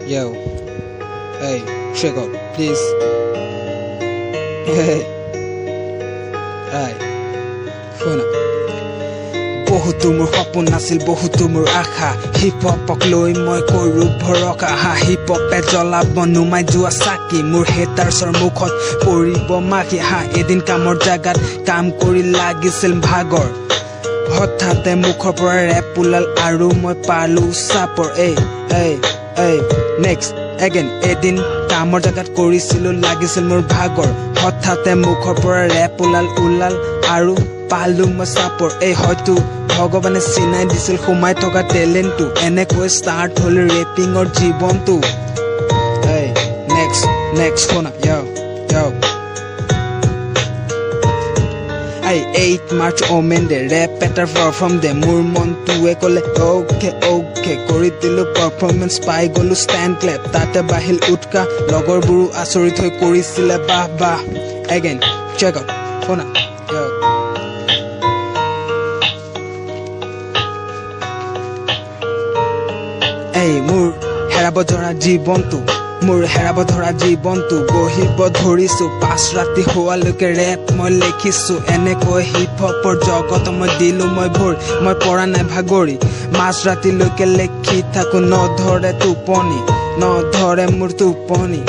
Yo, hey, check out, please. Hey, hey, শুনা বহুতো মোৰ সপোন আছিল বহুতো মোৰ আশা হিপ হপক লৈ মই কৰো ভৰসা হিপ হপে জ্বলাব নুমাই যোৱা চাকি মোৰ হেটাৰ্ছৰ মুখত পৰিব মাখি এদিন কামৰ জাগাত কাম কৰি লাগিছিল ভাগৰ হঠাতে মুখৰ পৰা ৰেপ ওলাল আৰু মই পালো চাপৰ নেক্সট এগেইন এদিন কামৰ জাগাত কৰিছিলো লাগিছিল মোৰ ভাগৰ হঠাতে মুখৰ পৰা ৰেপ ওলাল আৰু পালো মই চাপৰ হয়তো ভগৱানে চিনাই দিছিল সোমাই থকা টেলেণ্টটো এনেকৈ ষ্টাৰ্ট হ'ল ৰেপিঙৰ জীৱনটো নেক্সট শুনা yo 8 March women day rap এটাৰ পাৰফৰ্ম দে মোৰ মনটোৱে ক'লে অ'কে কৰি দিলো পাৰফৰ্মেঞ্চ পাই গ'লো ষ্টেণ্ড ক্লেপ তাতে বাহিল উৎকা লগৰবোৰো আচৰিত হৈ কৰিছিলে বাহ এগেইন চেক আউট শুনা মোৰ হেৰাব ধৰা জীৱনটো বহিব ধৰিছো 5 ৰাতি হোৱালৈকে ৰেপ মই লিখিছো এনেকৈ হিপ হপৰ জগত মই দিলো মই ভোৰ মই পৰা নাই ভাগৰি মাজ ৰাতিলৈকে লিখি থাকো নধৰে মোৰ টোপনি